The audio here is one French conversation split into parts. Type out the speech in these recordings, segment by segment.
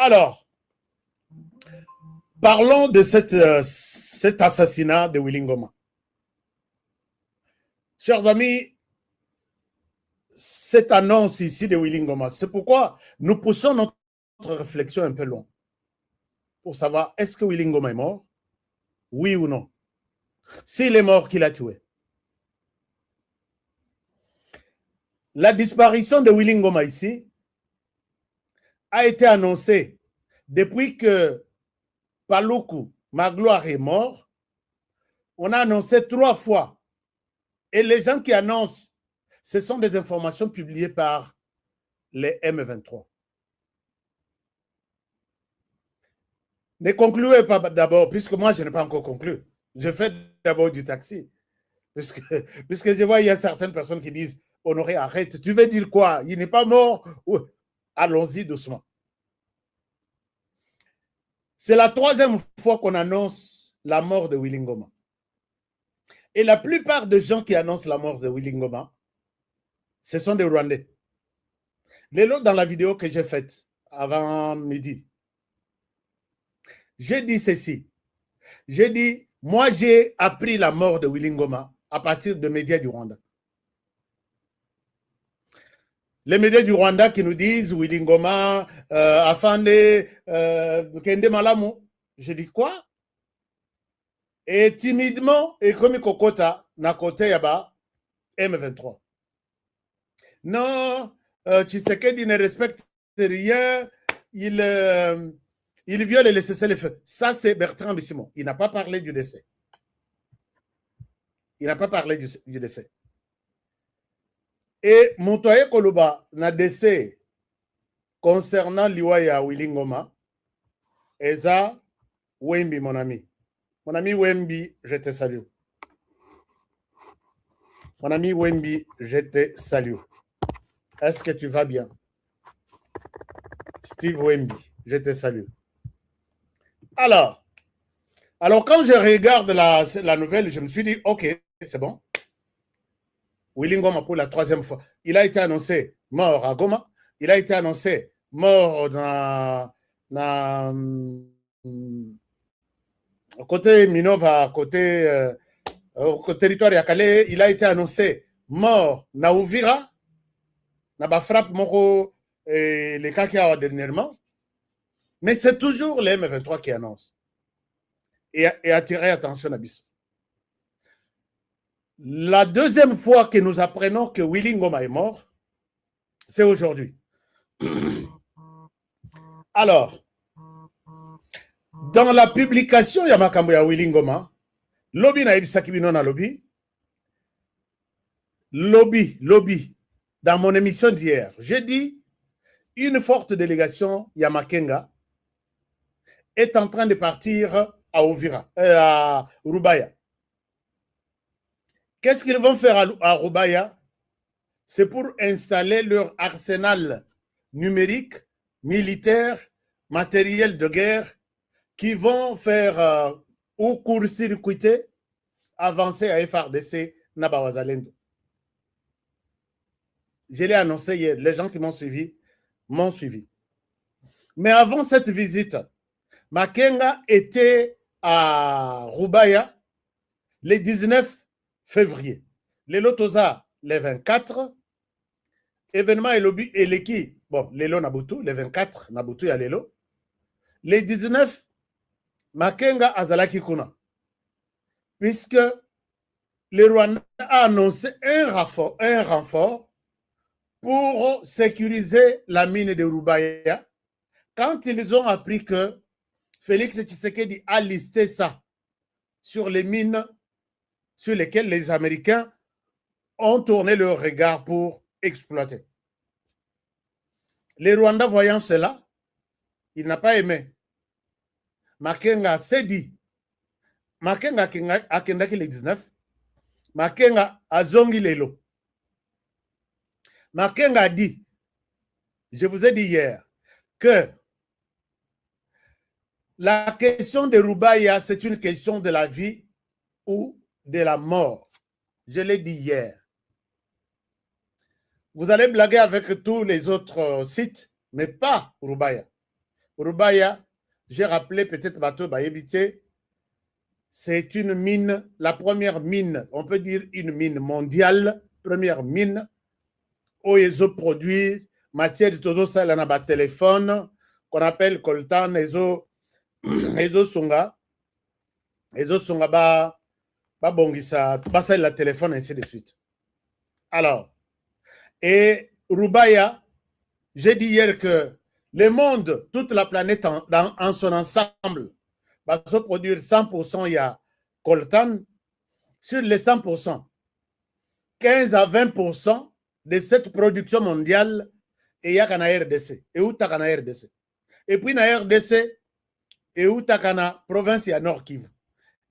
Alors, parlons de cet assassinat de Willy Ngoma. Chers amis, cette annonce ici de Willy Ngoma, c'est pourquoi nous poussons notre réflexion un peu loin pour savoir est-ce que Willy Ngoma est mort? Oui ou non? S'il est mort, qui l'a tué? La disparition de Willy Ngoma ici a été annoncée depuis que Paluku Magloire est mort. On a annoncé 3 fois. Et les gens qui annoncent, ce sont des informations publiées par les M23. Ne concluez pas d'abord, puisque moi, je n'ai pas encore conclu. Je fais d'abord du taxi. Puisque je vois, il y a certaines personnes qui disent « Honoré, arrête, tu veux dire quoi? Il n'est pas mort ?» Allons-y doucement. C'est la 3e fois qu'on annonce la mort de Willy Ngoma. Et la plupart des gens qui annoncent la mort de Willy Ngoma, ce sont des Rwandais. Dans la vidéo que j'ai faite avant midi, j'ai dit ceci. J'ai dit, moi j'ai appris la mort de Willy Ngoma à partir des médias du Rwanda. Les médias du Rwanda qui nous disent Willy Ngoma, Afande, Kende Malamu. Je dis quoi? Et timidement, et comme Kokota, na côté yaba, M23. Non, Tshisekedi ne respecte rien, il viole les cessez-le-feu. Ça, c'est Bertrand Bisimon. Il n'a pas parlé du décès. Il n'a pas parlé du décès. Et Montoye Koluba n'a décès concernant Liwaya Willy Ngoma. Eza Wembi, mon ami. Mon ami Wembi, je te salue. Mon ami Wembi, je te salue. Est-ce que tu vas bien? Steve Wembi, je te salue. Alors quand je regarde la nouvelle, je me suis dit, ok, c'est bon. Willy Ngoma pour la 3e fois. Il a été annoncé mort à Goma. Il a été annoncé mort côté Minova, côté territoire Yakale. Il a été annoncé mort na Uvira, na ba frappe moko les cas qui a dernièrement. Mais c'est toujours les M23 qui annoncent. Et attirer attention à Bissau. La 2e fois que nous apprenons que Willy Ngoma est mort, c'est aujourd'hui. Alors, dans la publication Yamakambo ya Willy Ngoma, lobby na ibisaki bino na lobby, dans mon émission d'hier, j'ai dit une forte délégation Yamakenga est en train de partir à Uvira, à Rubaya. Qu'est-ce qu'ils vont faire à Rubaya? C'est pour installer leur arsenal numérique, militaire, matériel de guerre, qui vont faire ou court-circuiter, avancer à FRDC, Nabawazalendo. Je l'ai annoncé hier, les gens qui m'ont suivi m'ont suivi. Mais avant cette visite, Makenga était à Rubaya le 19 février. Le Lotosa, le 24. Événement Elobi Eleki, bon, Lelo Nabutu, le 24, Nabutu ya Lelo. Le 19, Makenga Azalaki Kuna. Puisque le Rwanda a annoncé un renfort pour sécuriser la mine de Rubaya. Quand ils ont appris que Félix Tshisekedi a listé ça sur les mines sur lesquelles les Américains ont tourné leur regard pour exploiter. Les Rwandais voyant cela, il n'a pas aimé. Makenga s'est dit, Makenga a kendaki le 19, Makenga a zongi lelo. Makenga a dit, je vous ai dit hier, que la question de Rubaya, c'est une question de la vie ou de la mort. Je l'ai dit hier. Vous allez blaguer avec tous les autres sites, mais pas Rubaya. Rubaya, j'ai rappelé peut-être Bateau Bayebité, c'est une mine, la première mine, on peut dire une mine mondiale, première mine, où ils ont produit matière de todo ça, là, na téléphone, qu'on appelle coltan, ils ont songa, ba bongisa, ba ça la téléphone, ainsi de suite. Alors, et Rubaya, j'ai dit hier que le monde, toute la planète en son ensemble, va se produire 100%, il y a coltan. Sur les 100%, 15 à 20% de cette production mondiale, il y a qu'en RDC. Et où t'as qu'en RDC? Et puis, dans RDC, et où t'as qu'en province, il y a Nord Kivu.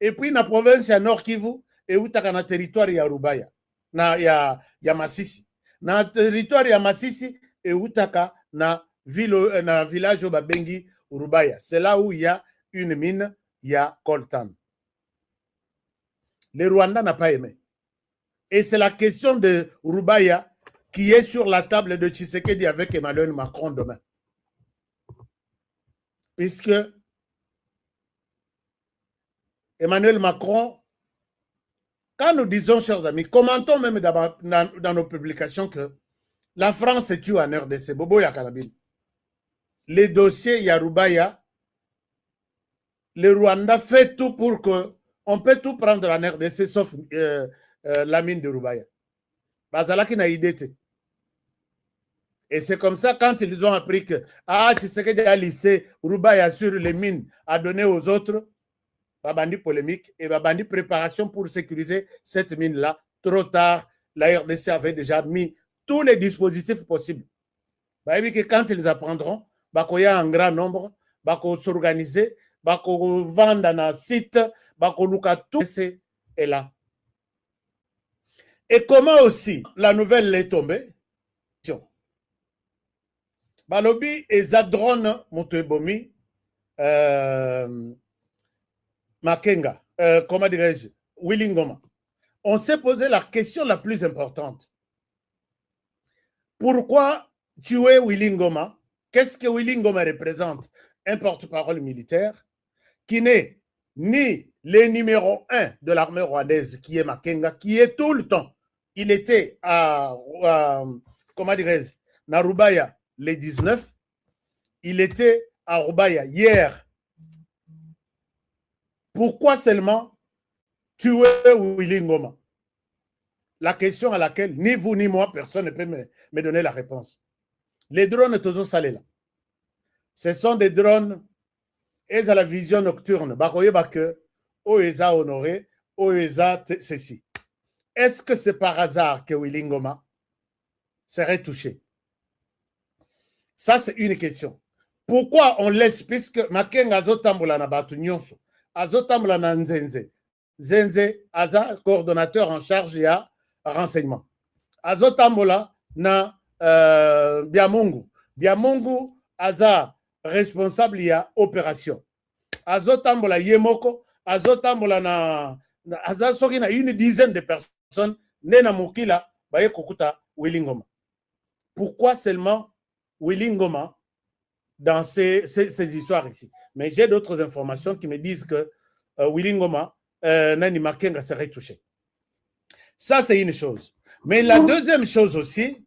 Et puis, dans la province, il y a Nord Kivu, et où t'as qu'en territoire, il y a Rubaya. Il y a Masisi. Dans le territoire, il y a Masisi, et où t'as qu'en village au Babengi, Rubaya. C'est là où il y a une mine, il y a coltan. Le Rwanda n'a pas aimé. Et c'est la question de Rubaya qui est sur la table de Tshisekedi avec Emmanuel Macron demain. Puisque Emmanuel Macron, quand nous disons, chers amis, commentons même dans nos publications que la France est tue en RDC, Bobo Yakarabine. Les dossiers Yarubaya, le Rwanda fait tout pour que on peut tout prendre en RDC sauf la mine de Rubaya. Bazalaki n'a idée. Et c'est comme ça, quand ils ont appris que Tshisekedi a listé Rubaya sur les mines à donner aux autres, Babandi polémique et Babandi préparation pour sécuriser cette mine-là. Trop tard, la RDC avait déjà mis tous les dispositifs possibles. Que quand ils apprendront, il y a un grand nombre, il va s'organiser, il va vendre dans un site, il va tout est là. Et comment aussi la nouvelle est tombée? Balobi et Zadron Moutebomi Makenga, comment dirais-je, Willy Ngoma. On s'est posé la question la plus importante. Pourquoi tuer Willy Ngoma? Qu'est-ce que Willy Ngoma représente? Un porte-parole militaire qui n'est ni le numéro 1 de l'armée rwandaise, qui est Makenga, qui est tout le temps. Il était à comment dirais-je, Narubaya les 19. Il était à Rubaya hier. Pourquoi seulement tuer Willy Ngoma? La question à laquelle ni vous ni moi, personne ne peut me donner la réponse. Les drones toujours salés là. Ce sont des drones et à la vision nocturne. Bakoye bake, oeza honoré, oeza ceci. Est-ce que c'est par hasard que Willy Ngoma serait touché? Ça, c'est une question. Pourquoi on laisse, puisque Makenga azotambola na batu nyonso, azotambola na Nzenze. Nzenze aza coordonnateur en charge ya renseignement. Azotambola na Biamungu. Biamungu aza responsable ya opération. Azotambola Yemoko, azotambola na aza soki na une dizaine de personnes nena mokila baye kokuta Willy Ngoma. Pourquoi seulement Willy Ngoma dans ces histoires ici? Mais j'ai d'autres informations qui me disent que Willy Ngoma, Nani Makenga serait touché. Ça, c'est une chose. Mais la deuxième chose aussi,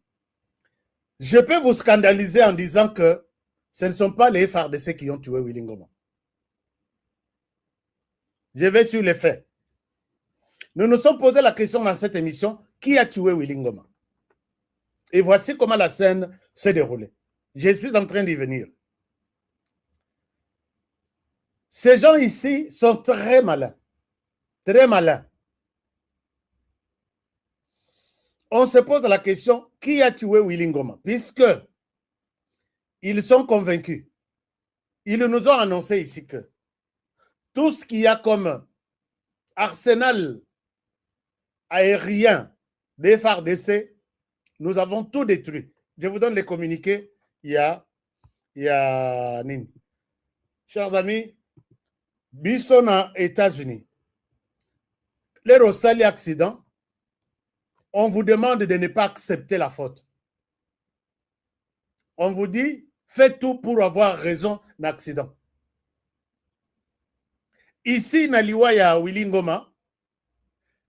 je peux vous scandaliser en disant que ce ne sont pas les FARDC qui ont tué Willy Ngoma. Je vais sur les faits. Nous nous sommes posé la question dans cette émission, qui a tué Willy Ngoma? Et voici comment la scène s'est déroulée. Je suis en train d'y venir. Ces gens ici sont très malins. Très malins. On se pose la question, qui a tué Willy Ngoma? Puisque ils sont convaincus. Ils nous ont annoncé ici que tout ce qu'il y a comme arsenal aérien des FARDC, nous avons tout détruit. Je vous donne les communiqués. Il y a Nini. Chers amis, Bissona, États-Unis, les Rosali accident, on vous demande de ne pas accepter la faute. On vous dit, fait tout pour avoir raison d'accident. Ici, Naliwa ya Willy Ngoma,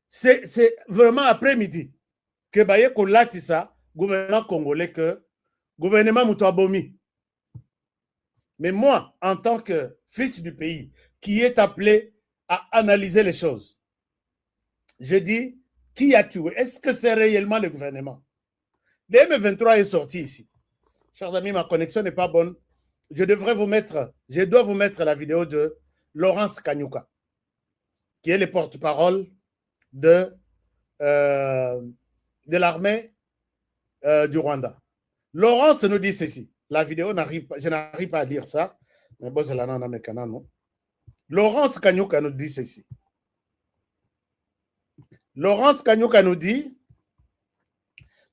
c'est vraiment après-midi que Baye Kolatissa, gouvernement congolais, que gouvernement Moutouabomi. Mais moi, en tant que fils du pays, qui est appelé à analyser les choses, je dis, qui a tué? Est-ce que c'est réellement le gouvernement? Le M23 est sorti ici. Chers amis, ma connexion n'est pas bonne. Je dois vous mettre la vidéo de Laurence Kanyuka, qui est le porte-parole de l'armée du Rwanda. Laurence nous dit ceci. La vidéo je n'arrive pas à lire ça. Mais bon, c'est la non. Laurence Kanyuka nous dit ceci. Laurence Kanyuka nous dit,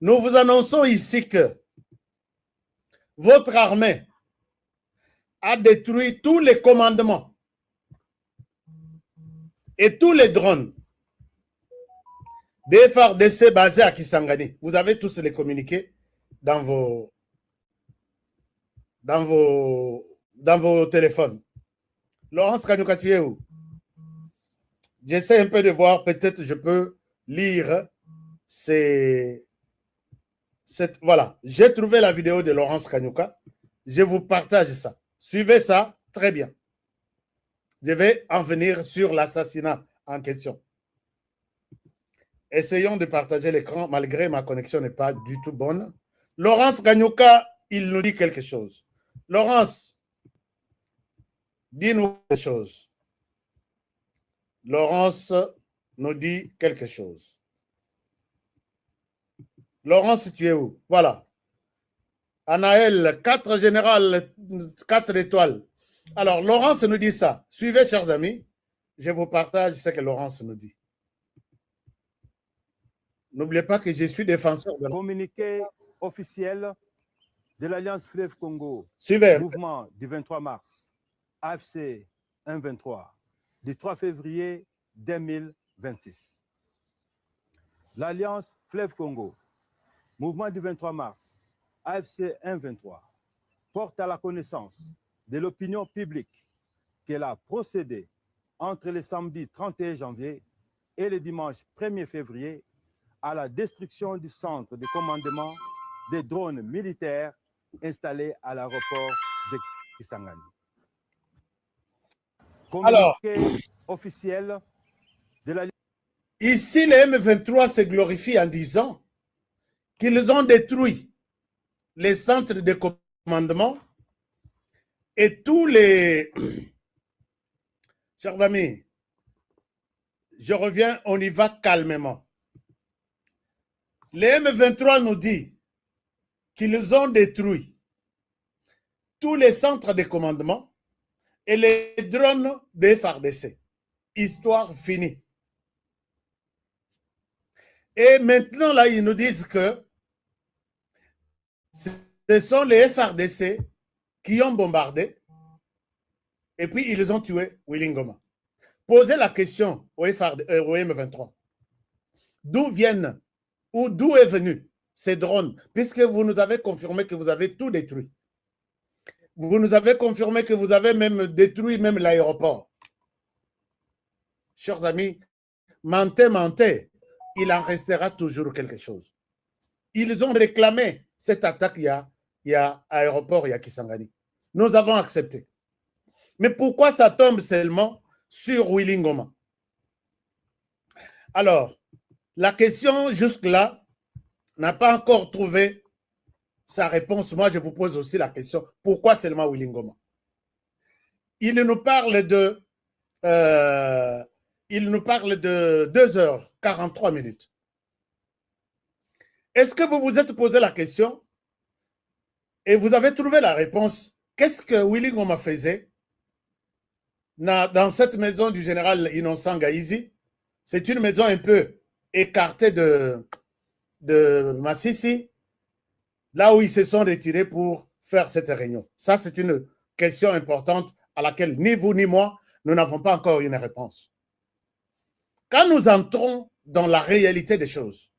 nous vous annonçons ici que votre armée a détruit tous les commandements et tous les drones des FARDC basés à Kisangani. Vous avez tous les communiqués dans vos téléphones. Laurence Kanyuka, tu es où? J'essaie un peu de voir, peut-être je peux lire voilà, j'ai trouvé la vidéo de Laurence Kanyuka. Je vous partage ça. Suivez ça, très bien. Je vais en venir sur l'assassinat en question. Essayons de partager l'écran, malgré ma connexion n'est pas du tout bonne. Laurence Kanyuka, il nous dit quelque chose. Laurence, dis-nous quelque chose. Laurence nous dit quelque chose. Laurence, tu es où? Voilà. Anaël, 4 général, 4 étoiles. Alors, Laurence nous dit ça. Suivez, chers amis. Je vous partage ce que Laurence nous dit. N'oubliez pas que je suis défenseur de... Communiqué officiel de l'Alliance Fleuve Congo. Suivez. Mouvement du 23 mars. AFC 1-23. Du 3 février 2026. L'Alliance Fleuve Congo. Mouvement du 23 mars, AFC 1-23, porte à la connaissance de l'opinion publique qu'elle a procédé entre le samedi 31 janvier et le dimanche 1er février à la destruction du centre de commandement des drones militaires installés à l'aéroport de Kisangani. Communiqué officiel de la... Ici, les M23 se glorifient en disant qu'ils ont détruit les centres de commandement et tous les... Chers amis, je reviens, on y va calmement. Les M23 nous disent qu'ils ont détruit tous les centres de commandement et les drones des FARDC. Histoire finie. Et maintenant, là, ils nous disent que ce sont les FARDC qui ont bombardé et puis ils ont tué Willy Ngoma. Posez la question au M23. D'où viennent ou d'où est venu ces drones, puisque vous nous avez confirmé que vous avez tout détruit. Vous nous avez confirmé que vous avez même détruit même l'aéroport. Chers amis, mentez, il en restera toujours quelque chose. Ils ont réclamé cette attaque, il y a aéroport, il y a Kisangani. Nous avons accepté. Mais pourquoi ça tombe seulement sur Willy Ngoma? Alors, la question jusque-là n'a pas encore trouvé sa réponse. Moi, je vous pose aussi la question, pourquoi seulement Willy Ngoma? Il nous parle de 2h43. Est-ce que vous vous êtes posé la question et vous avez trouvé la réponse? Qu'est-ce que Willy Ngoma faisait dans cette maison du général Innocent Gaïzi? C'est une maison un peu écartée de Massissi, là où ils se sont retirés pour faire cette réunion. Ça, c'est une question importante à laquelle ni vous ni moi, nous n'avons pas encore une réponse. Quand nous entrons dans la réalité des choses,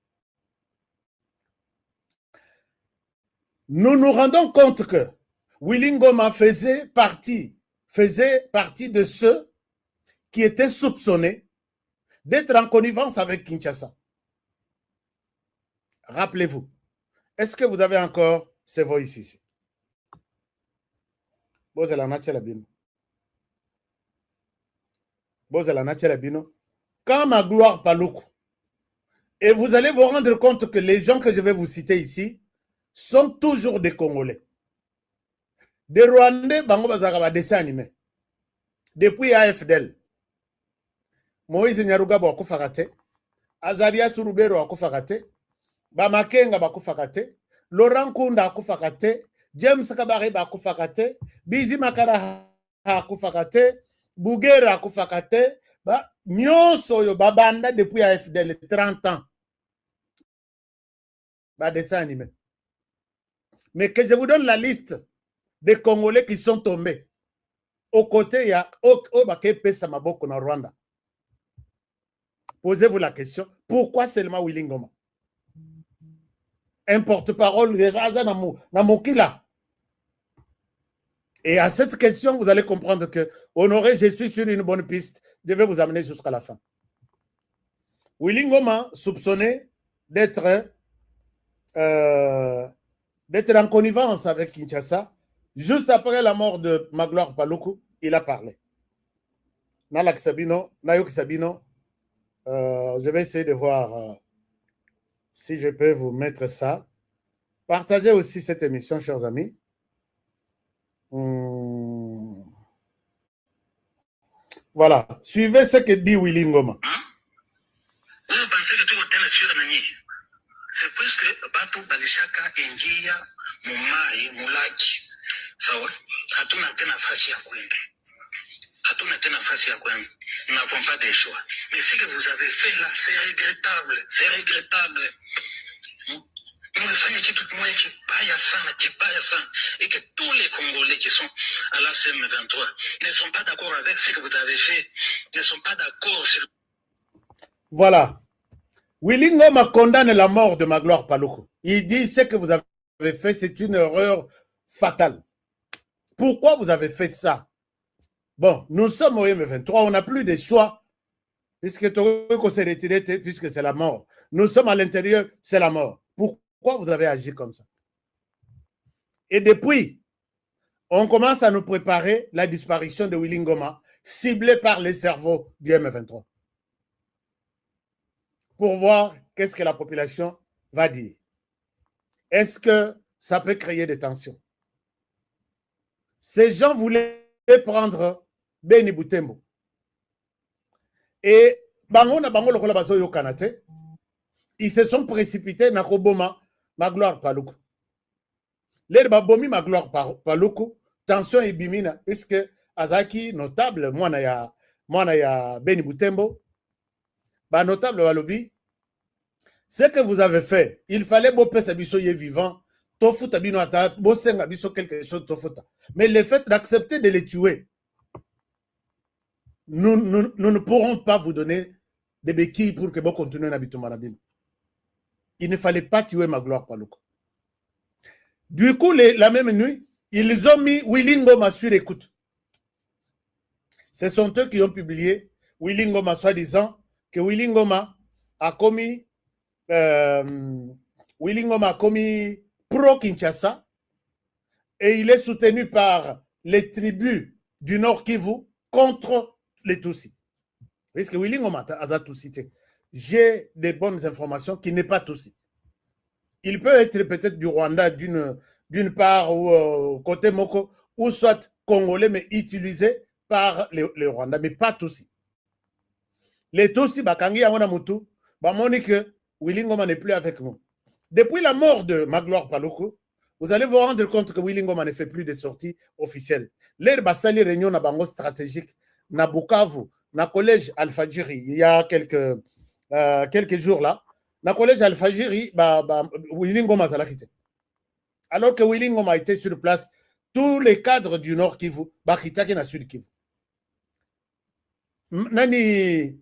nous nous rendons compte que Willy Ngoma faisait partie de ceux qui étaient soupçonnés d'être en connivence avec Kinshasa. Rappelez-vous, est-ce que vous avez encore ces voix ici? Quand Magloire Paluku, et vous allez vous rendre compte que les gens que je vais vous citer ici sont toujours des Congolais. Des Rwandais, bango bazaka dessin animé. Depuis AFDL. Moïse Nyarugabo akufaka te, Azaria Surubero akufaka te, Bamakenga bakufaka te, Laurent Kunda akufaka te, James Kabare bakufaka te, Bizi Makara akufaka te, Bougera akufaka te, nyonso yo babanda depuis AFDL 30 ans. Dessin animé. Mais que je vous donne la liste des Congolais qui sont tombés. Au côté, il y a Obakepe Samaboko na Rwanda. Posez-vous la question, pourquoi seulement Willy Ngoma? Un porte-parole, et à cette question, vous allez comprendre que, Honoré, je suis sur une bonne piste, je vais vous amener jusqu'à la fin. Willy Ngoma, soupçonné d'être en connivence avec Kinshasa, juste après la mort de Magloire Paluku, il a parlé. Nalak Sabino, Nayok Sabino, je vais essayer de voir si je peux vous mettre ça. Partagez aussi cette émission, chers amis. Voilà, suivez ce que dit Willy Ngoma. Vous pensez que tout est sur Nani? C'est plus que Batou Balishaka Engia, Mumai, Moulaki. Ça va? Hatuna tena fasi ya kwenda. Hatuna tena fasi ya kwenda. Nous n'avons pas de choix. Mais ce que vous avez fait là, c'est regrettable. C'est regrettable. Mumefanya kitu kimoja kibaya sana. Et que tous les Congolais qui sont à la CM23 ne sont pas d'accord avec ce que vous avez fait. Ne sont pas d'accord sur... Voilà. Willy Ngoma condamne la mort de Magloire Paluku. Il dit ce que vous avez fait, c'est une erreur fatale. Pourquoi vous avez fait ça? Bon, nous sommes au M23, on n'a plus de choix, puisque s'est retiré, puisque c'est la mort. Nous sommes à l'intérieur, c'est la mort. Pourquoi vous avez agi comme ça? Et depuis, on commence à nous préparer la disparition de Willy Ngoma, ciblée par les cerveaux du M23. Pour voir qu'est-ce que la population va dire. Est-ce que ça peut créer des tensions? Ces gens voulaient prendre Beni Butembo. Et ils se sont précipités na Koboma Magloire Paluku. Les babomi Magloire Paluku, tension et bimina, puisque Azaki, notable, moi na ya Beni Butembo, notable Walobi, ce que vous avez fait, il fallait bopé Sabiso yé vivant, tofuta bino ata, bosenga biso quelque chose tofuta. Mais le fait d'accepter de les tuer, nous ne pourrons pas vous donner des béquilles pour que vous continuez à habiter Manabino. Il ne fallait pas tuer Magloire Paluku. Du coup, la même nuit, ils ont mis Willy Ngoma sur écoute. Ce sont eux qui ont publié Willy Ngoma, soi-disant que Willy Ngoma a commis pro-Kinshasa et il est soutenu par les tribus du Nord Kivu contre les Tutsis. Puisque Willy Ngoma a Tutsi. J'ai des bonnes informations qu'il n'est pas Tutsi. Il peut être peut-être du Rwanda d'une part ou côté Moko, ou soit congolais, mais utilisé par les Rwandais, mais pas Tutsi. Les Tutsis, Bakangi Yamona Mutu, Bamoni que Willy Ngoma n'est plus avec nous. Depuis la mort de Magloire Paluku, vous allez vous rendre compte que Willy Ngoma ne fait plus de sorties officielles. L'air Bassali réunion na bango stratégique, na Bukavu, na collège Al-Fadjiri, il y a quelques jours là, na collège Al-Fadjiri, Willy Ngoma Zalakite. Alors que Willy Ngoma était sur place, tous les cadres du Nord Kivu, Bakitaki na Sud Kivu. Nani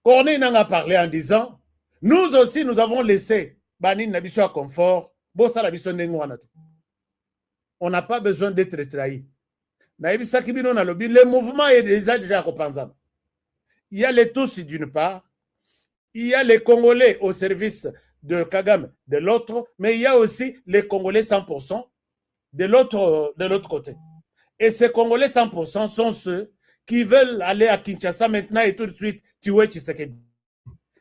Corneille n'a parlé en disant, nous aussi, nous avons laissé Banin Nabiso à confort, Bossa Nabiso Nengwanate. on n'a pas besoin d'être trahi. Le mouvement est déjà compensé. Il y a les Tutsis d'une part, il y a les Congolais au service de Kagame de l'autre, mais il y a aussi les Congolais 100% de l'autre côté. Et ces Congolais 100% sont ceux qui veulent aller à Kinshasa maintenant et tout de suite tuer Tshisekedi.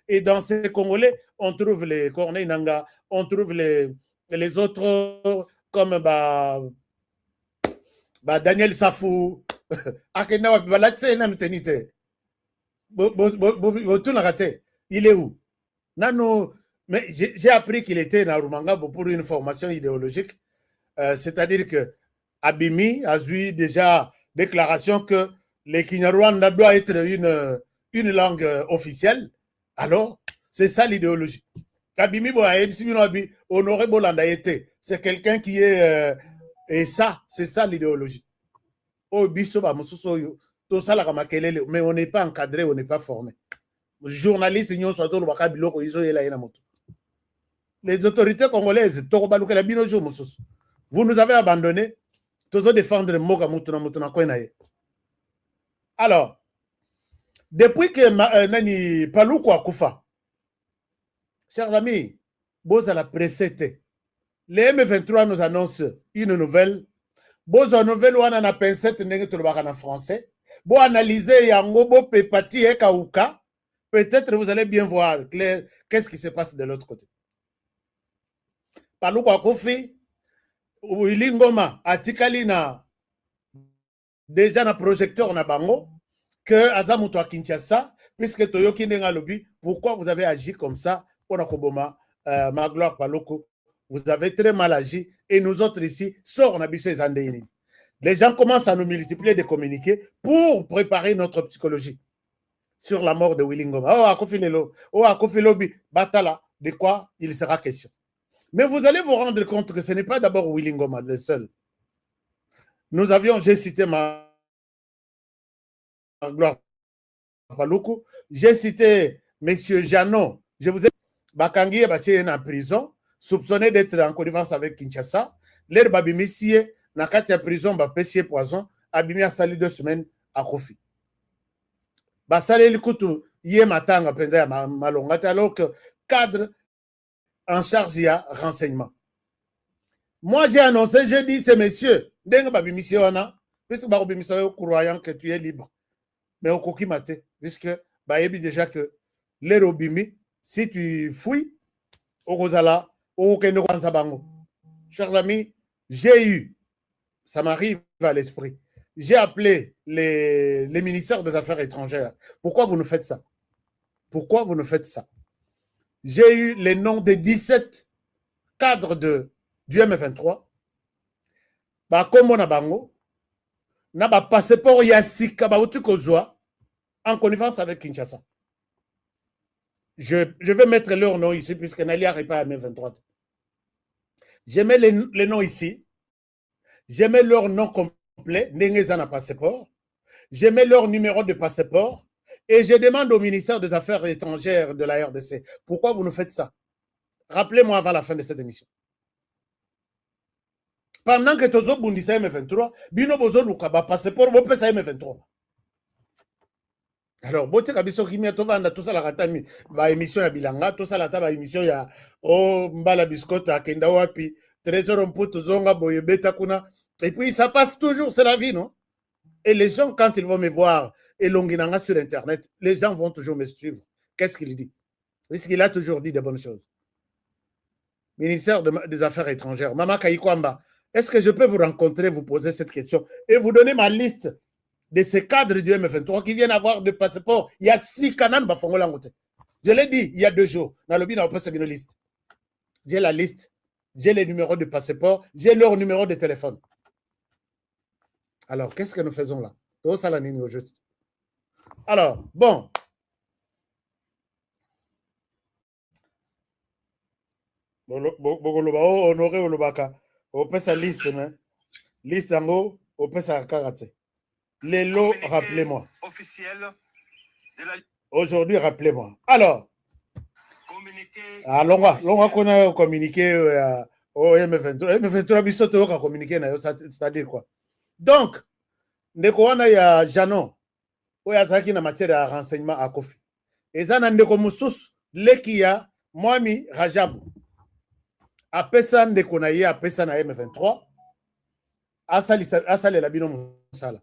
Et dans ces Congolais, on trouve les Corneille Nangaa, on trouve les autres comme Daniel Safou, il est où? Mais j'ai appris qu'il était dans Rumanga pour une formation idéologique, c'est-à-dire que Abimi a eu déjà déclaration que le Kinyarwanda doit être une langue officielle. Alors, c'est ça l'idéologie. Abimi Honoré Bolanda était, c'est quelqu'un qui est et ça, c'est ça l'idéologie. Mais on n'est pas encadré, on n'est pas formé. Journalistes, les autorités congolaises, vous nous avez abandonnés, tous défendre Moga Mutuna. Alors, depuis que Nani Palouko Akoufa, chers amis, Boza la précédé. Les M23 nous annoncent une nouvelle. Boza nouvelle ou ana pincette ndenge tolobaka en français. Bo analyser yango bo pepati e kauka. Peut-être vous allez bien voir clair qu'est-ce qui se passe de l'autre côté. Palouko Akoufi, Willy Ngoma atikali na déjà na projecteur na bango que Azamuto à Kinshasa puisque Toyoki ndenga lobi pourquoi vous avez agi comme ça pour Nakoboma Magloire Palouko. Vous avez très mal agi et nous autres ici, sort les gens commencent à nous multiplier de communiqués pour préparer notre psychologie sur la mort de Willy Ngoma. Oh, Akofilelo, oh, Akofilobi, Batala, de quoi il sera question. Mais vous allez vous rendre compte que ce n'est pas d'abord Willy Ngoma le seul. Nous avions, j'ai cité Magloire Palouko, j'ai cité M. Jeannot, je vous ai Bakangi est en prison, soupçonné d'être en connivence avec Kinshasa. L'air Babimisie, dans la prison, Bapessier Poison, Abimi a sali 2 semaines à Kofi. Basale Likutu, Yé Matanga, Penza Malongate, alors que cadre en charge, il y a renseignement. Moi, j'ai annoncé, je dis, ces messieurs, Dengue Babimisie, puisque Babimisie est croyant que tu es libre. Mais au Koki Mate, puisque Bayebi déjà que l'air Obimi, si tu fouilles, au Rosala, chers amis, j'ai eu, ça m'arrive à l'esprit, j'ai appelé les ministères des Affaires étrangères. Pourquoi vous nous faites ça? Pourquoi vous nous faites ça? J'ai eu les noms des 17 cadres du M23. Comme on a bango, na ba passeport Yassika Baoutukozwa en connivence avec Kinshasa. Je vais mettre leur nom ici puisque Nalia n'est pas à M23. Je mets les noms ici. Je mets leur nom complet, Nengezana passeport. Je mets leur numéro de passeport et je demande au ministère des Affaires étrangères de la RDC, pourquoi vous nous faites ça? Rappelez-moi avant la fin de cette émission. Pendant que Tozo Bundisa M23, Bino Bozo Lukaba passeport, vous pouvez M23. Alors, bote kabiso kimia tovanda tout ça la ratami ba émission ya bilanga tout ça la taba émission ya oh mbala biscotte akenda wapi trésor mputo zonga boye beta kuna et puis ça passe toujours, c'est la vie, non? Et les gens quand ils vont me voir et longinanga sur internet, les gens vont toujours me suivre. Qu'est-ce qu'il dit? Puisqu'il a toujours dit de bonnes choses. Ministère des Affaires étrangères, Mama Kayikwamba, est-ce que je peux vous rencontrer, vous poser cette question et vous donner ma liste de ces cadres du M23 qui viennent avoir de passeport? Il y a 6 canons Bafongo Langote. Je l'ai dit il y a 2 jours. Dans le bin, on peut se une liste. J'ai la liste, j'ai les numéros de passeport, j'ai leur numéro de téléphone. Alors, qu'est-ce que nous faisons là? Tout ça, la ligne au juste. Alors, bon. Honoré Olobaka. On peut sa liste, hein? Liste en haut, on peut sa karate. Les lots, rappelez-moi. Aujourd'hui, rappelez-moi. Alors, on va communiquer Oh, M23, biso a communiqué, c'est-à-dire quoi? Donc, ndeko wana ya Janon, oyo azalaki na matière ya renseignement à Kofi. Eza na ndeko mususu leki ya Mwami Rajabu. Apesa ndeko na ye, apesa na M23. Asali la bino musala.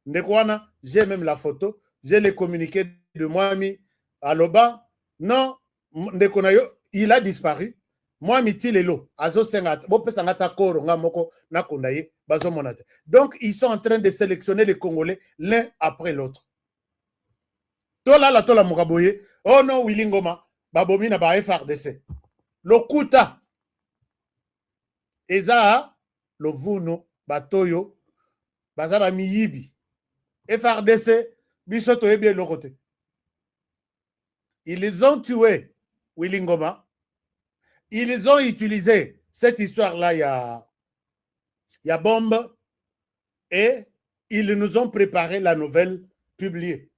Ndeko wana, j'ai même la photo, j'ai le communiqué de Mwami Aloba. Non, ndeko na yo, il a disparu. Mwami Tilelo, azo sengata, bo pesa ngata koro nga moko na kondaye, bazo monate. Donc, ils sont en train de sélectionner les Congolais l'un après l'autre. Tola la tola mukaboye, oh non, Willy Ngoma, babomi na ba FRDC. Lokuta, eza, lovuno, batoyo, bazaba miyibi. FRDC, bisoto ebie lokote. Ils ont tué Willy Ngoma. Ils ont utilisé cette histoire-là, il y a bombe, et ils nous ont préparé la nouvelle publiée.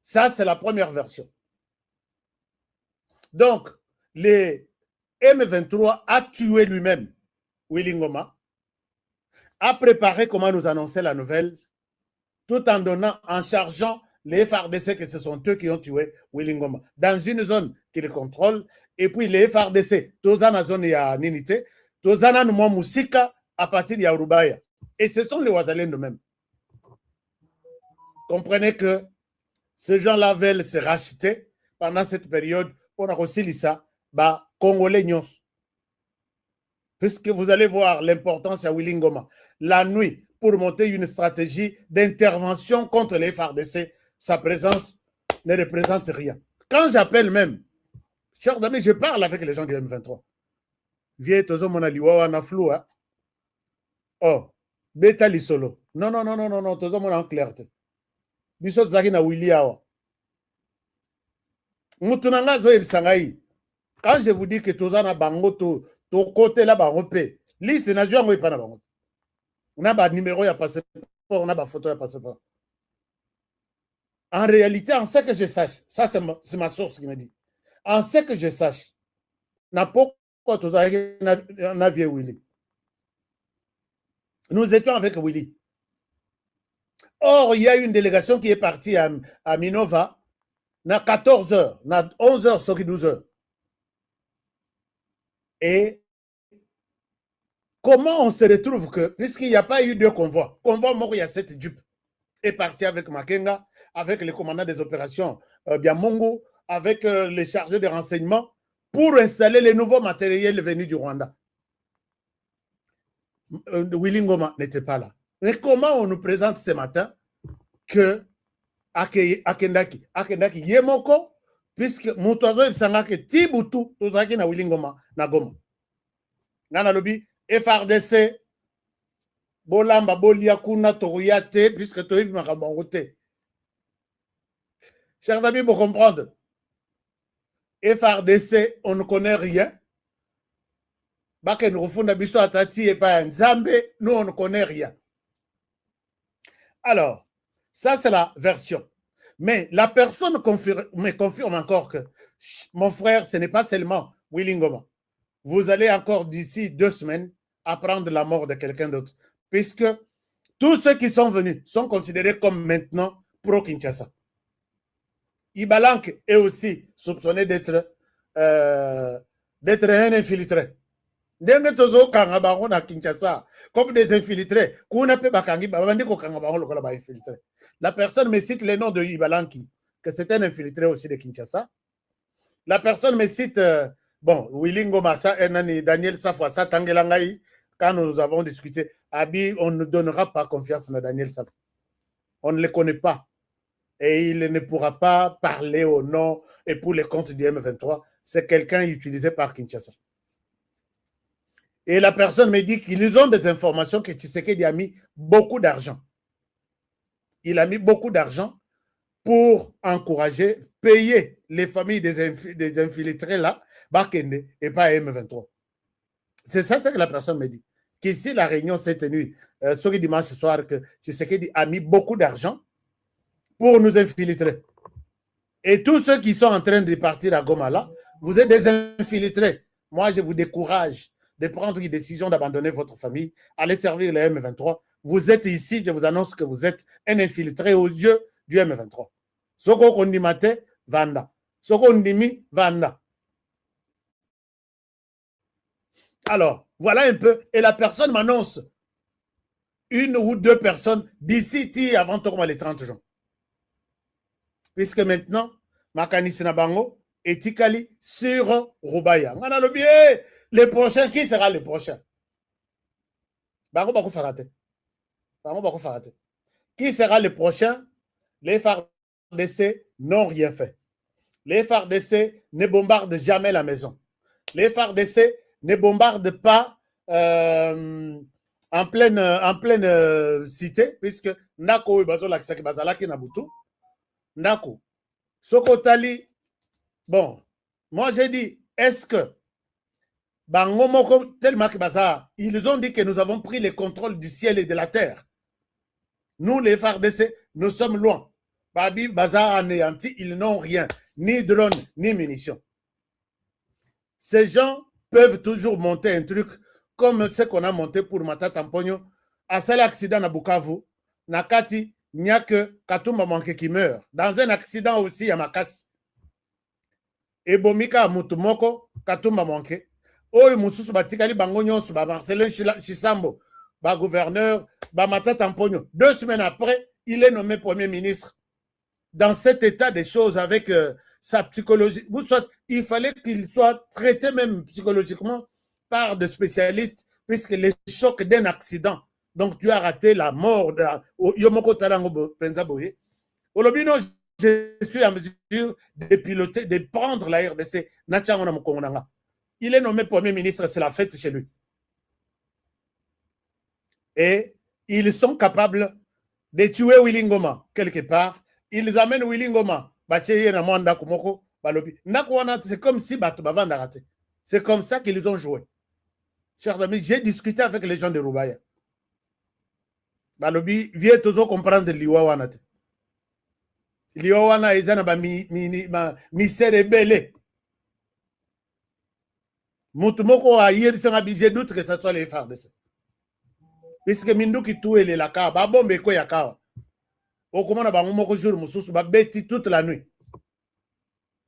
Ça, c'est la première version. Donc, le M23 a tué lui-même Willy Ngoma, a préparé comment nous annoncer la nouvelle, tout en donnant, en chargeant les FARDC que ce sont eux qui ont tué Willy Ngoma dans une zone qu'ils contrôlent. Et puis les FARDC, tozana zone ya Ninité, tozana noumou Moussika à partir de Rubaya. Et ce sont les Ouazalènes même. Comprenez que ces gens-là veulent se racheter pendant cette période pour aussi ça, bah, Congolais nyos. Puisque vous allez voir l'importance de Willy Ngoma. La nuit, pour monter une stratégie d'intervention contre les FARDC, sa présence ne représente rien. Quand j'appelle même, chers amis, je parle avec les gens du M23. Vieux tozo monaliwa na flou, hein? Oh, beta li solo. Non, non, non, non, non, non, tozo mona en clarté. Bisot zaki na Willy awa. Moutunanga zo ebsangai. Quand je vous dis que toza na bango to côté là bango pe, liste na zo ngo na bango. On a ba numéro ya passeport, on a ba photo ya passeport. En réalité, en ce que je sache, ça c'est ma source qui me dit. En ce que je sache, n'a pas quoi tous avec Willy. Nous étions avec Willy. Or, il y a une délégation qui est partie à Minova, na 14 heures, na 11 heures, sur 12 heures. Et comment on se retrouve que, puisqu'il n'y a pas eu de convoi mort, il y a 7 dupes, est parti avec Makenga, avec les commandants des opérations Biamongo, avec les chargés de renseignement, pour installer les nouveaux matériels venus du Rwanda. Willy Ngoma n'était pas là. Mais comment on nous présente ce matin que Akendaki Yemoko, puisque Moutoazo et Sangake Tibutu, Tozaki na Willy Ngoma na Goma. Nana Lobi, FRDC, Bolamba, Boliakuna, Toruyate, puisque Toïb Marabangote. Chers amis, pour comprendre, FRDC, on ne connaît rien. Baken Rufunda Biso Atati et pas un Nzambe, nous on ne connaît rien. Alors, ça c'est la version. Mais la personne me confirme encore que mon frère, ce n'est pas seulement Willy Ngoma. Vous allez encore d'ici 2 semaines apprendre la mort de quelqu'un d'autre. Puisque tous ceux qui sont venus sont considérés comme maintenant pro-Kinshasa. Ibalank est aussi soupçonné d'être un infiltré. Comme des infiltrés. La personne me cite le nom de Ibalanki, que c'est un infiltré aussi de Kinshasa. La personne me cite, bon, Willy Ngoma, Daniel Safwa, Tangelangaï. Quand nous avons discuté, Abi, on ne donnera pas confiance à Daniel Safwa. On ne le connaît pas. Et il ne pourra pas parler au nom et pour les comptes du M23. C'est quelqu'un utilisé par Kinshasa. Et la personne me dit qu'ils ont des informations que Tshisekedi a mis beaucoup d'argent. Il a mis beaucoup d'argent pour encourager, payer les familles des infiltrés là, Bakende et pas M23. C'est ça ce que la personne me dit. Qu'ici, la réunion s'est tenue ce dimanche soir, que Tshisekedi a mis beaucoup d'argent pour nous infiltrer. Et tous ceux qui sont en train de partir à Goma là, vous êtes des infiltrés. moi, je vous décourage de prendre une décision d'abandonner votre famille, aller servir les M23. Vous êtes ici, je vous annonce que vous êtes un infiltré aux yeux du M23. Soko kondimate, vanda. Soko ndimi, vanda. Alors, voilà un peu. Et la personne m'annonce une ou deux personnes d'ici avant les 30 jours. Puisque maintenant, Makanisi Nabango et Tikali sur Rubaya. On a le biais. Les prochains, qui sera le prochain? Bango Bako Farate. Bango Bako Farate. Qui sera le prochain? Les FARDC n'ont rien fait. Les FARDC ne bombardent jamais la maison. Les FARDC ne bombardent pas en pleine cité, puisque Nako et Bazo Laksaki Bazalaki Nabutu. Nako. Sokotali. Bon, moi j'ai dit, est-ce que Bangomoko, tellement que Bazar, ils ont dit que nous avons pris le contrôle du ciel et de la terre. Nous, les FARDC, nous sommes loin. Babi, Bazar anéanti, ils n'ont rien, ni drone, ni munitions. Ces gens peuvent toujours monter un truc comme ce qu'on a monté pour Matata Mpogno. À cet accident à Bukavu, Nakati, il n'y a que Katumba Manke qui meurt. Dans un accident aussi à Makasi. Et Bomika Mutumoko, Katumba Manke. Oyo Mususu Batikali Bangonyo, Marcelin Chisambo, gouverneur, Matata Mpogno. 2 semaines après, il est nommé Premier ministre. Dans cet état des choses avec sa psychologie, il fallait qu'il soit traité même psychologiquement par des spécialistes, puisque les chocs d'un accident, donc tu as raté la mort de Yomoko Tarango Penzaboye. Olobino, je suis en mesure de piloter, de prendre la RDC. Il est nommé Premier ministre, c'est la fête chez lui. Et ils sont capables de tuer Willy Ngoma quelque part. Ils amènent Willy Ngoma. C'est comme si c'est comme ça qu'ils ont joué. Chers amis, j'ai discuté avec les gens de Rubaya. Balobi, viens toujours comprendre l'Iwawana. L'Iwawana, ils ont misère belé. Moutumoko a hier, je doute que ce soit les FARDC. Puisque Mindou qui tue les laka, babombe ko yakawa. Au comment on a un jour, Moussous, bêti toute la nuit.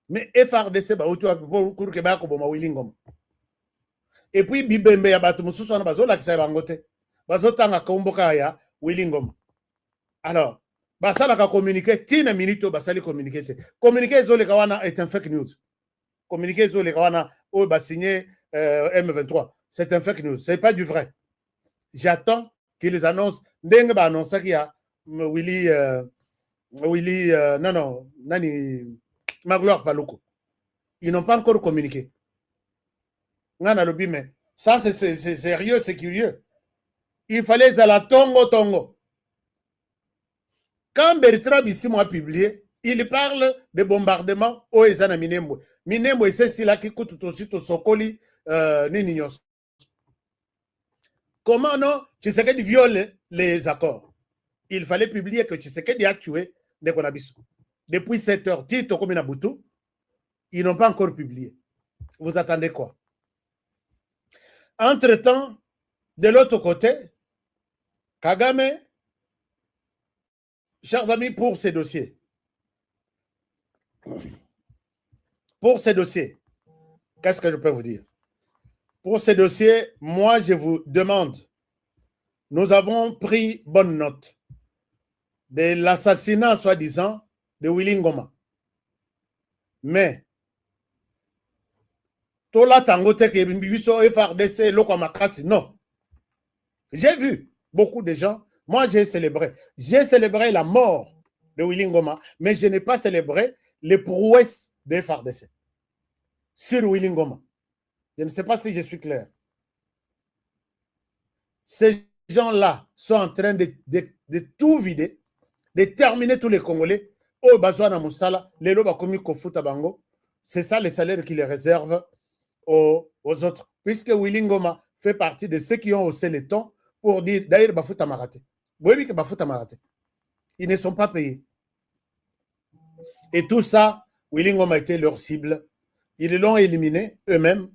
Mais FARDC, pour que Bako Boma Willingom. Et puis, Bibembe Yabatu Moussous, on a besoin de la Bangote. Bazotanga Komboka ya Willingom. Alors, Basala ka communiquer, Tina Minito Basali communiquer. Communiquer Zole Kawana est un fake news. Communiquer Zole Kawana, oh, signé M23. C'est un fake news. C'est pas du vrai. J'attends qu'ils annoncent. Dengue ba annonce qu'il y a Willy, non, Nani, Magloire Palouko. Ils n'ont pas encore communiqué. Mais ça, c'est sérieux, c'est curieux. Il fallait la tongo. Quand Bertrand Bissimo a publié, il parle de bombardement au Ezana Minembo. Minembo, c'est celui-là qui coûte aussi au Sokoli, Nininos. Comment non? Tshisekedi viole les accords. Il fallait publier que Tshisekedi a tué Nekonabiso. Depuis 7 heures, Tito Kominabutu, ils n'ont pas encore publié. Vous attendez quoi? Entre-temps, de l'autre côté, Kagame, chers amis, pour ces dossiers, qu'est-ce que je peux vous dire? Pour ces dossiers, moi, je vous demande, nous avons pris bonne note de l'assassinat, soi-disant, de Willy Ngoma. Mais, Tola Tangote Kebimbiso FARDC, Lokomakasi, non. J'ai vu beaucoup de gens, moi j'ai célébré. J'ai célébré la mort de Willy Ngoma, mais je n'ai pas célébré les prouesses de FARDC sur Willy Ngoma. Je ne sais pas si je suis clair. Ces gens-là sont en train de tout vider, de terminer tous les Congolais. Oh, Bazouana Moussala, les loba komi kofuta bango. C'est ça le salaire qui les réserve aux autres. Puisque Willy Ngoma fait partie de ceux qui ont haussé les tons pour dire d'ailleurs Bafouta Maraté. Oui, que Bafouta Maraté. Ils ne sont pas payés. Et tout ça, Willy Ngoma était leur cible. Ils l'ont éliminé eux-mêmes.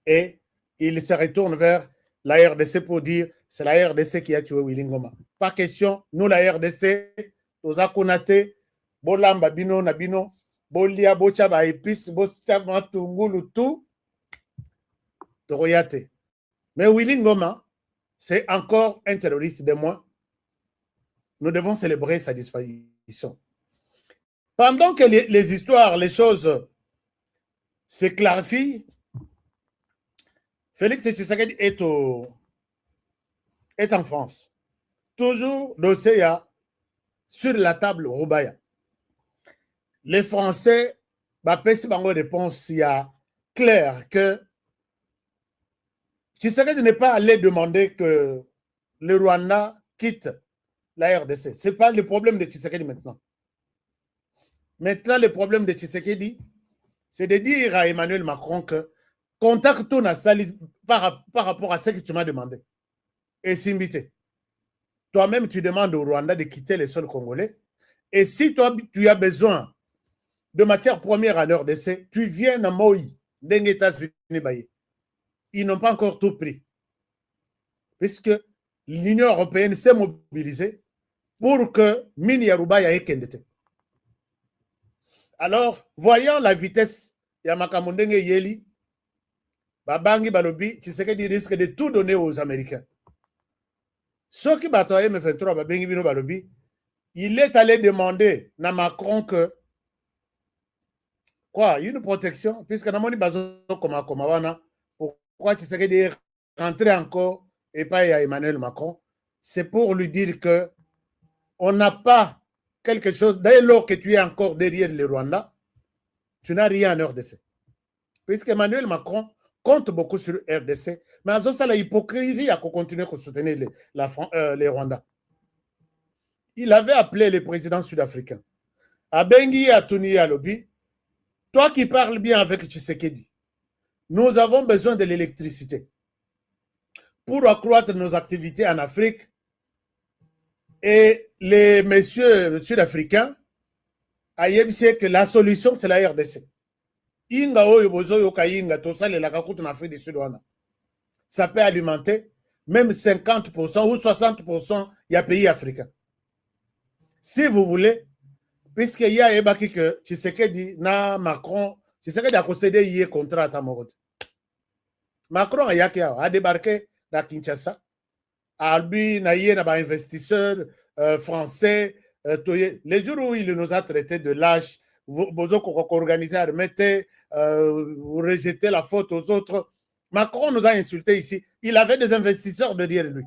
et il se retourne vers la RDC pour dire c'est la RDC qui a tué Willy Ngoma. Pas question, nous la RDC, Toza Konate, Bolamba Bino Nabino, Bolia Bocha ba épice, Bocha Matungulu tout, Toroyate. Mais Willy Ngoma, c'est encore un terroriste de moins. Nous devons célébrer sa disparition. Pendant que les histoires, les choses se clarifient, Félix Tshisekedi est en France. Toujours dossier sur la table Roubaya. Les Français, si bango réponse, il y a clair que Tshisekedi n'est pas allé demander que le Rwanda quitte la RDC. Ce n'est pas le problème de Tshisekedi maintenant. Maintenant, le problème de Tshisekedi, c'est de dire à Emmanuel Macron que contacte ton Sali par rapport à ce que tu m'as demandé. Et Simbité, toi-même, tu demandes au Rwanda de quitter les sols congolais. Et si toi, tu as besoin de matières premières à leur décès, tu viens à Moï, des États-Unis. Ils n'ont pas encore tout pris. Puisque l'Union européenne s'est mobilisée pour que Mini Yaruba ait kendete. Alors, voyant la vitesse de Makamondenge Yeli, Babangi Balobi, Tshisekedi risque de tout donner aux Américains. Ce qui bat M23, Babangi Bino Balobi, il est allé demander à Macron que quoi, une protection, puisque Namoni Bazo Komawana, pourquoi Tshisekedi est rentré encore et pas à Emmanuel Macron, c'est pour lui dire que on n'a pas quelque chose, dès lors que tu es encore derrière le Rwanda, tu n'as rien en RDC. Puisque Emmanuel Macron compte beaucoup sur RDC, mais à ça, la hypocrisie a continué à soutenir les Rwandais. Il avait appelé le président sud-africain. Abengi Atuni Alobi, toi qui parles bien avec Tshisekedi, nous avons besoin de l'électricité pour accroître nos activités en Afrique. Et les messieurs sud-africains a dit que la solution, c'est la RDC. Ça peut alimenter même 50% ou 60% des pays africains. Si vous voulez, puisqu'il y a ébaki que Tshisekedi na Macron, Tshisekedi a concédé hier contrat à Tamorote. Macron a débarqué à Kinshasa. Albi, Naïe, investisseurs français, les jours où il nous a traités de lâches, vous organisez, remettez, vous rejetez la faute aux autres. Macron nous a insultés ici. Il avait des investisseurs derrière lui.